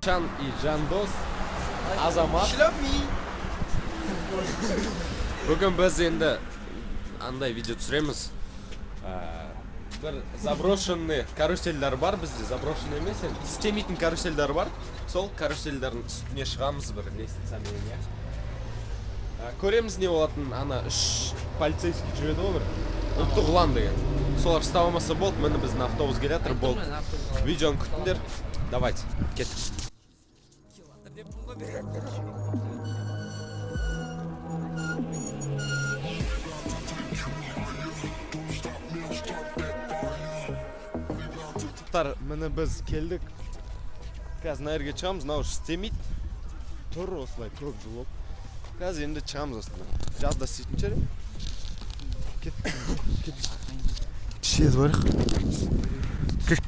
Арчан и Жандос, Азамат. Бүгін біз енді андай видео түсіреміз. Бір заброшенный карусельдер бар бізде, заброшенный емес, істемейтін карусельдер бар. Сол карусельдердің үстіне шығамыз бір лестницамен. Көреміз не болатын, ана 3 полицейский жүреді ғой бір. Ұлттық ұлан деген. Солар ұстамаса болды, міне біздің автобус келетір болды. Видеоны күтіңдер. Давайте, кеттік. Міне біз келдік. Қазір нәрге шығамыз, мынау істемейді. Тұр осылай көп жыл болып. Қазір енді шығамыз осында. Жазда істейтін шығар. Кет. Шез барық. Кет.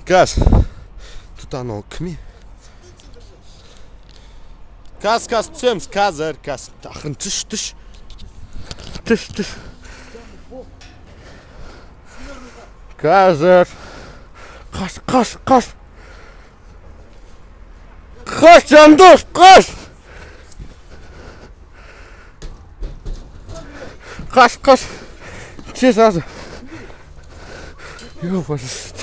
Газ. Тут анау кім? Газ түсеміз, қазір, газ. Ақын түш. Қазір. Қаш. Қаш, Жандос, қаш! Қаш. Че сразу. Ёпарасы.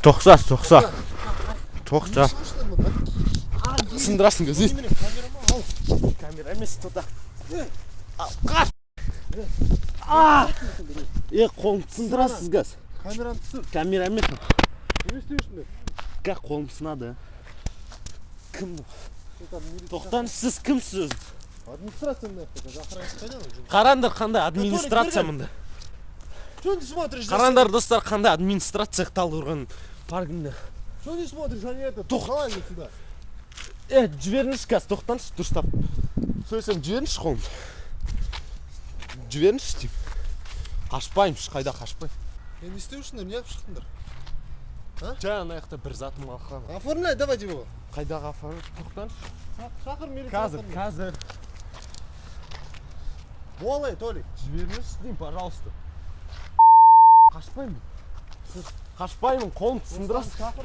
Тоқса. Сындырасың көзі. Камера емес тұта. Қаш! Қолым сындырасыз газ. Камераны түсір. Камера емес. Не істеушіңдер? Как қолым сынады? Кім? Тоқтан, сіз кімсіз? Администрацияның аяқтады. Қарандар қандай администрация мұнда? Что не смотришь? Қарандар достар қандай администрация талды ұрған паркінде. Что не смотришь, они это? Давай сюда. Жіберіңіз газ, тоқтаншы, дұрыстап. Сөйлесем, жіберіңіз қолым. Жіберіңіз дейм. Қашпаймыз, қайда қашпай. Не істеушіңдер, не алып шықтыңдар? Жаңа аяқта бір затым алған. Оформляй, давайте его. Қайдаға оформляй, тоқтаншы. Шақыр милиция. Қазір. Болай, Толик. Жіберіңіз дейм, пожалуйста. Қашпаймын, қолым сындырасың. Шақыр,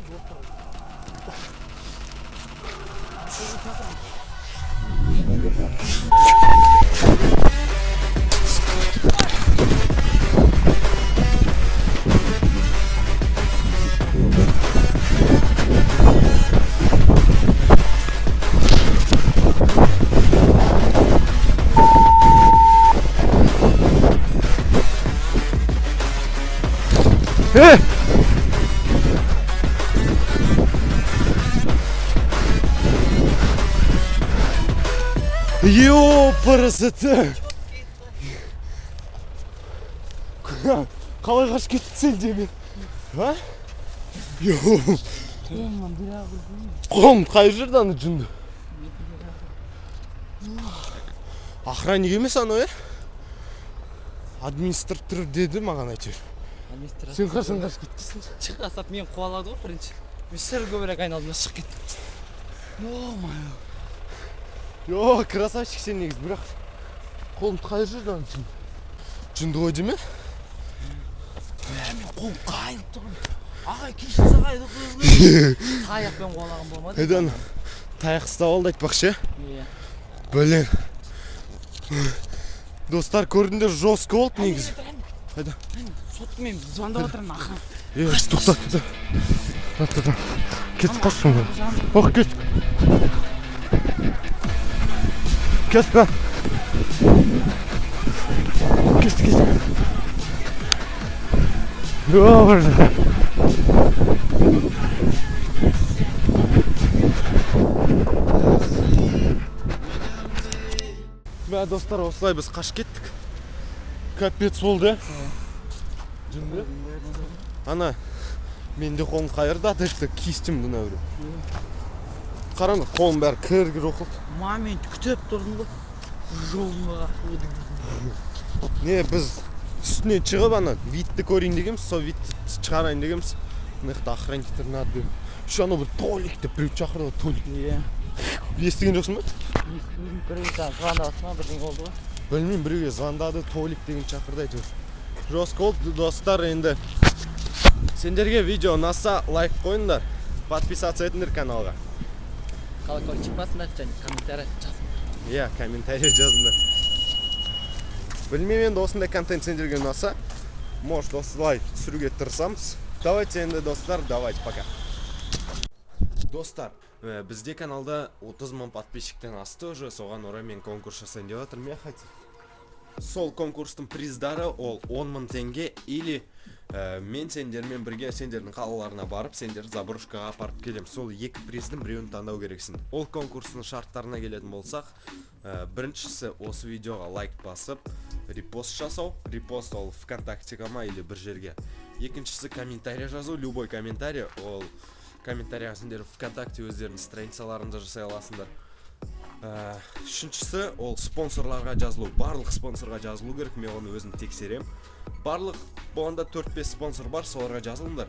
Ёпарасы. Қалай қаш кеттің деме. Қолым қай жерден жүнді? Охранник емес анау, администратор деді маған әйтеуір. Сен қашан қаш кеттің? Шыға сап мен қуалады ғой бірінші. Сыр көбірек айналдым шығып кеттім. Красавчик сен негіз, бірақ қолым қай жерден жүнді ғой деме? Мен қолым қайынып тұрмын. Ағай кешірсе қайды қыз. Таяқпен қуалаған болмады. Айдан таяқ ұстап алды айтпақшы. Блин. Достар, көрдіңдер, жестко болды негізі. Қайда? Сотты мен звондап отырмын аха. Тоқта. Кетіп қалсың ғой. Кет. Мә достар, осылай біз қашып кеттік. Капец болды. Жынды. Ана, менде қолым қайырды атышты, кистім дұна өрі. Қараңғы, қолым бәрі кір-кір оқылды. Мен күтіп тұрдым ғой. Жолыма. Не, біз үстіне шығып ана, витті көрейін дегенбіз, сол витті шығарайын дегенбіз. Мықты охранниктер надо. Şu ана бір Толик деп біреу шақырды, Толик. Естіген жоқсың ба? Естіген біреу звондады ма, бірдеңе болды ғой? Білмеймін, біреуге звондады, Толик деген шақырды әйтеуір. Жестко болды, достар, енді сендерге видео ұнаса лайк қойыңдар, подписаться етіңдер каналға. Колокольчик басыңдар, және комментарий жазыңдар. Иә, комментарий жазыңдар. Білмеймін, енді осындай контент сендерге ұнаса, может осылай түсіруге тырысамыз. Давайте енді достар, давайте, пока. Достар, бізде каналда 30 000 подписчиктен асты уже, соған орай мен конкурс жасайын деп жатырмын. Я хотел. Сол конкурстың приздары ол 10 000 теңге или мен сендермен бірге сендердің қалаларына барып, сендер заброшкаға апарып келем. Сол екі приздың біреуін таңдау керексің. Ол конкурстың шарттарына келетін болсақ, біріншісі осы видеоға лайк басып, репост жасау. Репост ол ВКонтактеге ма или бір жерге. Екіншісі комментарий жазу, любой комментарий. Ол комментарияға сендер ВКонтакте өздерінің страницаларында жасай аласыңдар. Үшіншісі ол спонсорларға жазылу. Барлық спонсорға жазылу керек, мен оны өзім тексерем. Барлық болғанда 4-5 спонсор бар, соларға жазылыңдар.